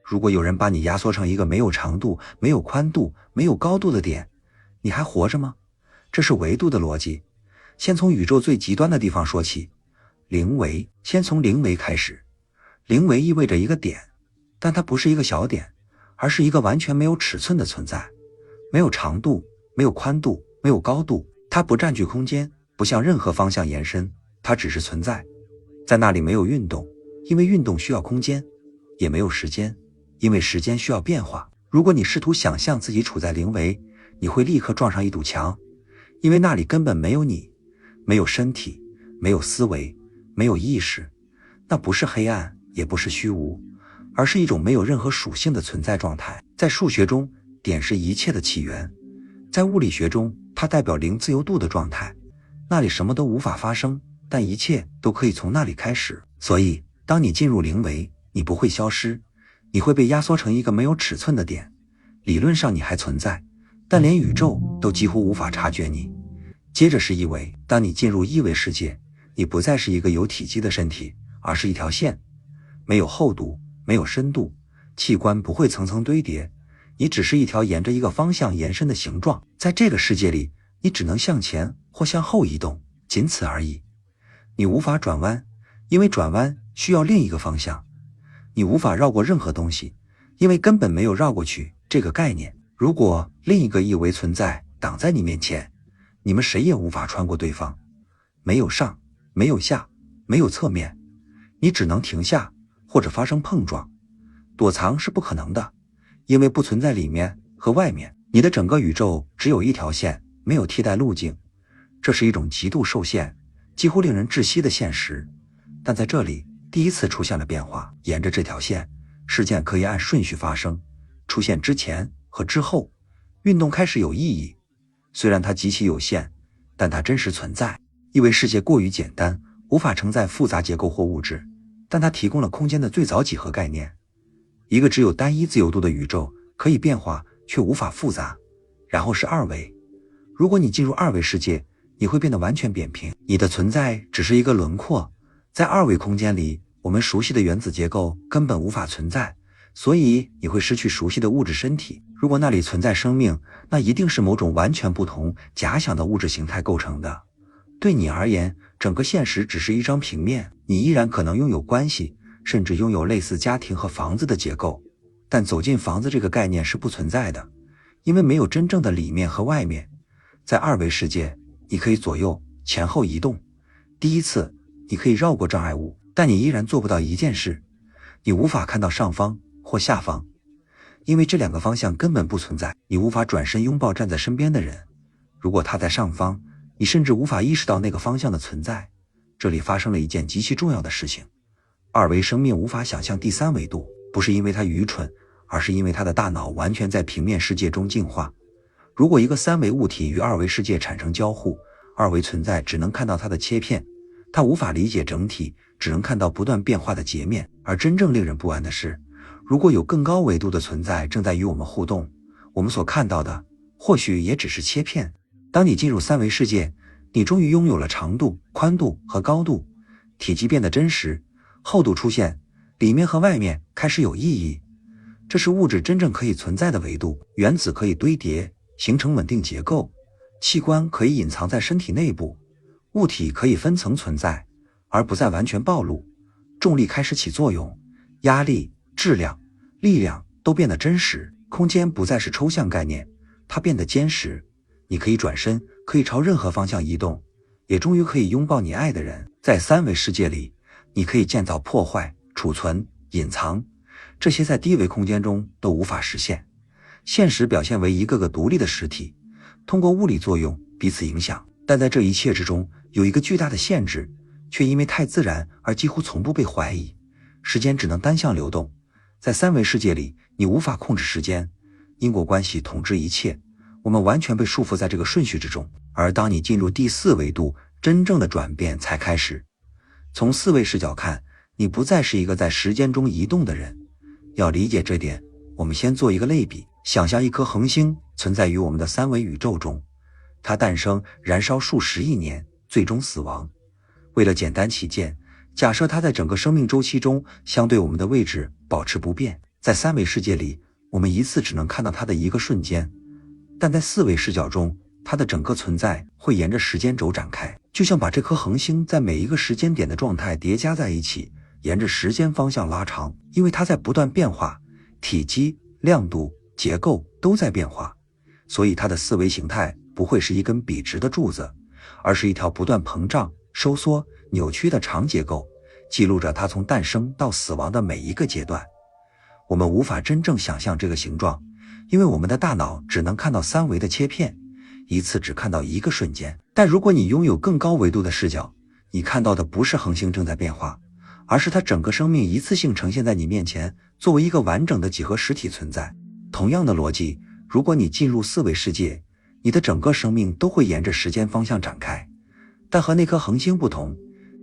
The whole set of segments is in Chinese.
如果有人把你压缩成一个没有长度、没有宽度、没有高度的点，你还活着吗？这是维度的逻辑。先从宇宙最极端的地方说起，零维，先从零维开始。零维意味着一个点，但它不是一个小点，而是一个完全没有尺寸的存在，没有长度，没有宽度，没有高度，它不占据空间，不向任何方向延伸，它只是存在。在那里没有运动，因为运动需要空间，也没有时间，因为时间需要变化。如果你试图想象自己处在零维，你会立刻撞上一堵墙，因为那里根本没有你，没有身体，没有思维，没有意识。那不是黑暗，也不是虚无，而是一种没有任何属性的存在状态。在数学中，点是一切的起源；在物理学中，它代表零自由度的状态，那里什么都无法发生，但一切都可以从那里开始。所以当你进入零维，你不会消失，你会被压缩成一个没有尺寸的点。理论上你还存在，但连宇宙都几乎无法察觉你。接着是一维，当你进入一维世界，你不再是一个有体积的身体，而是一条线，没有厚度，没有深度，器官不会层层堆叠，你只是一条沿着一个方向延伸的形状。在这个世界里，你只能向前或向后移动，仅此而已。你无法转弯，因为转弯需要另一个方向。你无法绕过任何东西，因为根本没有绕过去这个概念。如果另一个一维存在挡在你面前，你们谁也无法穿过对方。没有上，没有下，没有侧面，你只能停下或者发生碰撞。躲藏是不可能的，因为不存在里面和外面。你的整个宇宙只有一条线，没有替代路径。这是一种极度受限，几乎令人窒息的现实。但在这里第一次出现了变化，沿着这条线，事件可以按顺序发生，出现之前和之后，运动开始有意义。虽然它极其有限，但它真实存在。因为世界过于简单，无法承载复杂结构或物质，但它提供了空间的最早几何概念。一个只有单一自由度的宇宙可以变化，却无法复杂。然后是二维，如果你进入二维世界，你会变得完全扁平，你的存在只是一个轮廓。在二维空间里，我们熟悉的原子结构根本无法存在，所以你会失去熟悉的物质身体。如果那里存在生命，那一定是某种完全不同假想的物质形态构成的。对你而言，整个现实只是一张平面，你依然可能拥有关系，甚至拥有类似家庭和房子的结构，但走进房子这个概念是不存在的，因为没有真正的里面和外面。在二维世界，你可以左右前后移动，第一次你可以绕过障碍物，但你依然做不到一件事，你无法看到上方或下方，因为这两个方向根本不存在。你无法转身拥抱站在身边的人，如果他在上方，你甚至无法意识到那个方向的存在。这里发生了一件极其重要的事情，二维生命无法想象第三维度，不是因为它愚蠢，而是因为它的大脑完全在平面世界中进化。如果一个三维物体与二维世界产生交互，二维存在只能看到它的切片，它无法理解整体，只能看到不断变化的截面。而真正令人不安的是，如果有更高维度的存在正在与我们互动，我们所看到的或许也只是切片。当你进入三维世界，你终于拥有了长度、宽度和高度，体积变得真实，厚度出现，里面和外面开始有意义。这是物质真正可以存在的维度，原子可以堆叠形成稳定结构，器官可以隐藏在身体内部，物体可以分层存在而不再完全暴露，重力开始起作用，压力、质量、力量都变得真实，空间不再是抽象概念，它变得坚实。你可以转身，可以朝任何方向移动，也终于可以拥抱你爱的人。在三维世界里，你可以建造破坏、储存、隐藏，这些在低维空间中都无法实现。现实表现为一个个独立的实体，通过物理作用彼此影响，但在这一切之中有一个巨大的限制，却因为太自然而几乎从不被怀疑。时间只能单向流动。在三维世界里，你无法控制时间，因果关系统治一切，我们完全被束缚在这个顺序之中。而当你进入第四维度，真正的转变才开始。从四维视角看，你不再是一个在时间中移动的人。要理解这点，我们先做一个类比，想象一颗恒星存在于我们的三维宇宙中，它诞生、燃烧数十亿年，最终死亡。为了简单起见，假设它在整个生命周期中相对我们的位置保持不变。在三维世界里，我们一次只能看到它的一个瞬间，但在四维视角中，它的整个存在会沿着时间轴展开，就像把这颗恒星在每一个时间点的状态叠加在一起，沿着时间方向拉长。因为它在不断变化，体积、亮度、结构都在变化，所以它的四维形态不会是一根笔直的柱子，而是一条不断膨胀、收缩、扭曲的长结构，记录着它从诞生到死亡的每一个阶段。我们无法真正想象这个形状，因为我们的大脑只能看到三维的切片，一次只看到一个瞬间。但如果你拥有更高维度的视角，你看到的不是恒星正在变化，而是它整个生命一次性呈现在你面前，作为一个完整的几何实体存在。同样的逻辑，如果你进入四维世界，你的整个生命都会沿着时间方向展开，但和那颗恒星不同，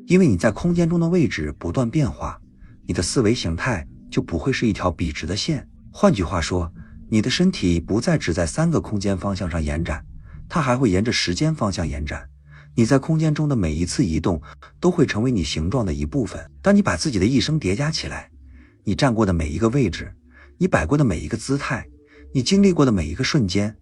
因为你在空间中的位置不断变化，你的四维形态就不会是一条笔直的线。换句话说，你的身体不再只在三个空间方向上延展，它还会沿着时间方向延展。你在空间中的每一次移动都会成为你形状的一部分。当你把自己的一生叠加起来，你站过的每一个位置，你摆过的每一个姿态，你经历过的每一个瞬间，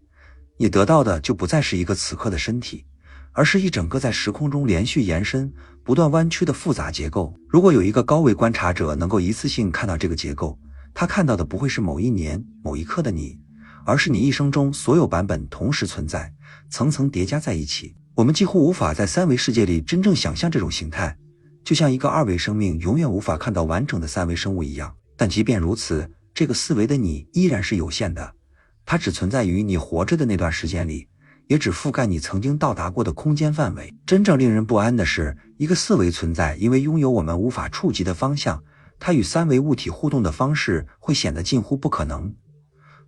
你得到的就不再是一个此刻的身体，而是一整个在时空中连续延伸、不断弯曲的复杂结构。如果有一个高维观察者能够一次性看到这个结构，他看到的不会是某一年、某一刻的你，而是你一生中所有版本同时存在，层层叠加在一起。我们几乎无法在三维世界里真正想象这种形态，就像一个二维生命永远无法看到完整的三维生物一样。但即便如此，这个四维的你依然是有限的，它只存在于你活着的那段时间里，也只覆盖你曾经到达过的空间范围。真正令人不安的是，一个四维存在因为拥有我们无法触及的方向，它与三维物体互动的方式会显得近乎不可能。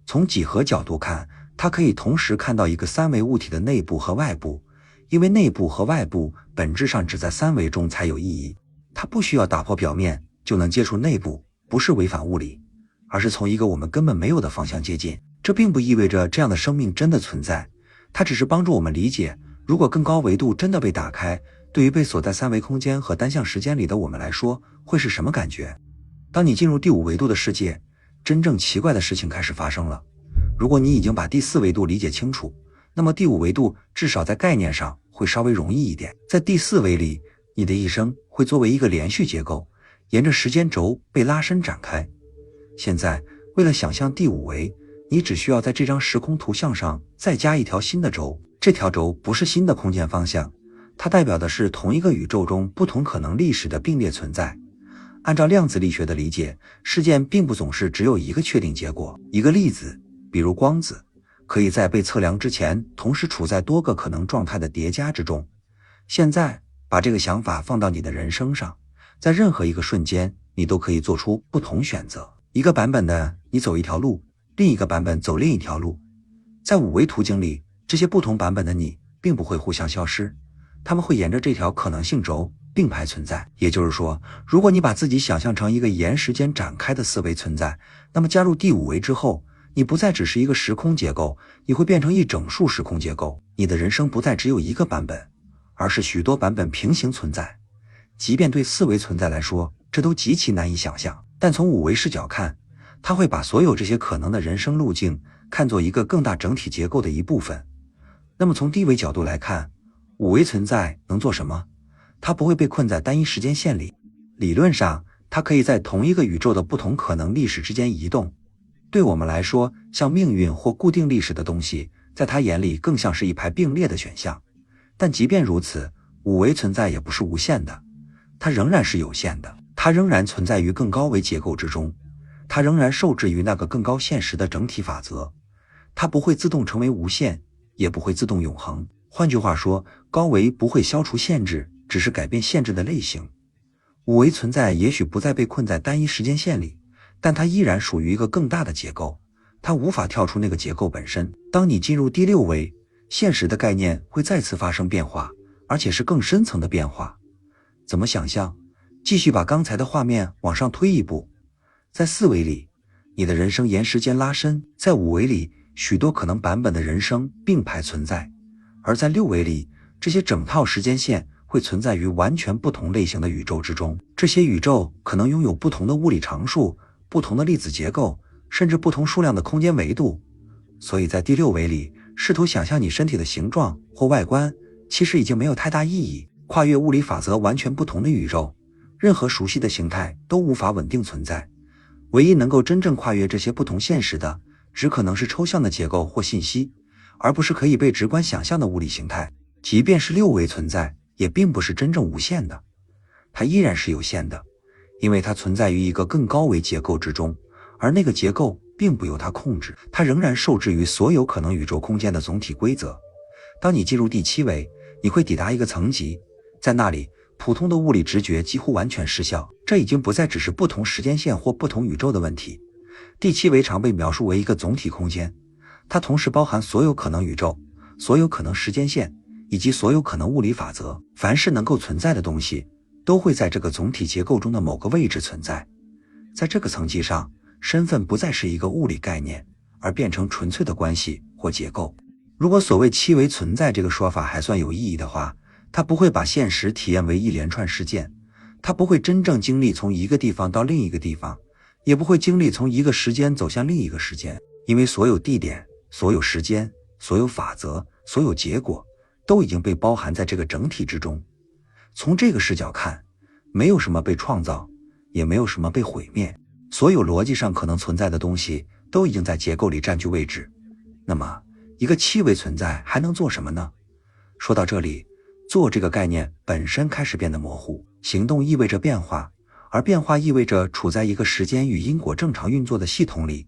从几何角度看，它可以同时看到一个三维物体的内部和外部，因为内部和外部本质上只在三维中才有意义。它不需要打破表面就能接触内部，不是违反物理，而是从一个我们根本没有的方向接近。这并不意味着这样的生命真的存在，它只是帮助我们理解，如果更高维度真的被打开，对于被锁在三维空间和单向时间里的我们来说，会是什么感觉。当你进入第五维度的世界，真正奇怪的事情开始发生了。如果你已经把第四维度理解清楚，那么第五维度至少在概念上会稍微容易一点。在第四维里，你的一生会作为一个连续结构，沿着时间轴被拉伸展开。现在，为了想象第五维，你只需要在这张时空图像上再加一条新的轴。这条轴不是新的空间方向，它代表的是同一个宇宙中不同可能历史的并列存在。按照量子力学的理解，事件并不总是只有一个确定结果。一个粒子，比如光子，可以在被测量之前同时处在多个可能状态的叠加之中。现在把这个想法放到你的人生上，在任何一个瞬间，你都可以做出不同选择。一个版本的你走一条路，另一个版本走另一条路。在五维图景里，这些不同版本的你并不会互相消失，它们会沿着这条可能性轴并排存在。也就是说，如果你把自己想象成一个沿时间展开的四维存在，那么加入第五维之后，你不再只是一个时空结构，你会变成一整束时空结构。你的人生不再只有一个版本，而是许多版本平行存在。即便对四维存在来说，这都极其难以想象，但从五维视角看，它会把所有这些可能的人生路径看作一个更大整体结构的一部分。那么从低维角度来看，五维存在能做什么？它不会被困在单一时间线里，理论上它可以在同一个宇宙的不同可能历史之间移动。对我们来说，像命运或固定历史的东西，在他眼里更像是一排并列的选项。但即便如此，五维存在也不是无限的，它仍然是有限的，它仍然存在于更高维结构之中，它仍然受制于那个更高现实的整体法则，它不会自动成为无限，也不会自动永恒。换句话说，高维不会消除限制，只是改变限制的类型。五维存在也许不再被困在单一时间线里，但它依然属于一个更大的结构，它无法跳出那个结构本身。当你进入第六维，现实的概念会再次发生变化，而且是更深层的变化。怎么想象？继续把刚才的画面往上推一步，在四维里，你的人生沿时间拉伸；在五维里，许多可能版本的人生并排存在；而在六维里，这些整套时间线会存在于完全不同类型的宇宙之中。这些宇宙可能拥有不同的物理常数、不同的粒子结构，甚至不同数量的空间维度。所以在第6维里，试图想象你身体的形状或外观，其实已经没有太大意义。跨越物理法则完全不同的宇宙，任何熟悉的形态都无法稳定存在。唯一能够真正跨越这些不同现实的，只可能是抽象的结构或信息，而不是可以被直观想象的物理形态。即便是6维存在，也并不是真正无限的，它依然是有限的，因为它存在于一个更高维结构之中，而那个结构并不由它控制，它仍然受制于所有可能宇宙空间的总体规则。当你进入第7维，你会抵达一个层级，在那里普通的物理直觉几乎完全失效，这已经不再只是不同时间线或不同宇宙的问题。第7维常被描述为一个总体空间，它同时包含所有可能宇宙、所有可能时间线以及所有可能物理法则。凡是能够存在的东西都会在这个总体结构中的某个位置存在。在这个层级上，身份不再是一个物理概念，而变成纯粹的关系或结构。如果所谓7维存在这个说法还算有意义的话，它不会把现实体验为一连串事件，它不会真正经历从一个地方到另一个地方，也不会经历从一个时间走向另一个时间，因为所有地点、所有时间、所有法则、所有结果都已经被包含在这个整体之中。从这个视角看，没有什么被创造，也没有什么被毁灭，所有逻辑上可能存在的东西都已经在结构里占据位置。那么一个7维存在还能做什么呢？说到这里，做这个概念本身开始变得模糊。行动意味着变化，而变化意味着处在一个时间与因果正常运作的系统里。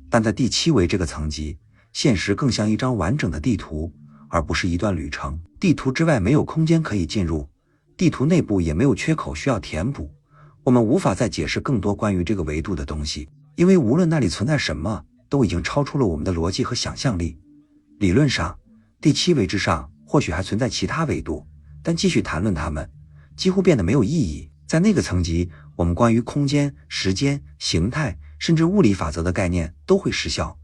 但在第7维这个层级，现实更像一张完整的地图，而不是一段旅程。地图之外没有空间可以进入，地图内部也没有缺口需要填补。我们无法再解释更多关于这个维度的东西，因为无论那里存在什么，都已经超出了我们的逻辑和想象力。理论上，第7维之上或许还存在其他维度，但继续谈论它们几乎变得没有意义。在那个层级，我们关于空间、时间、形态甚至物理法则的概念都会失效。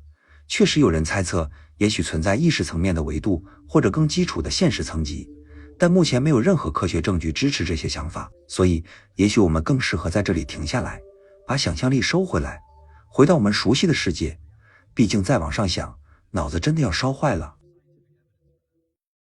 确实有人猜测也许存在意识层面的维度，或者更基础的现实层级，但目前没有任何科学证据支持这些想法。所以也许我们更适合在这里停下来，把想象力收回来，回到我们熟悉的世界。毕竟再往上想，脑子真的要烧坏了。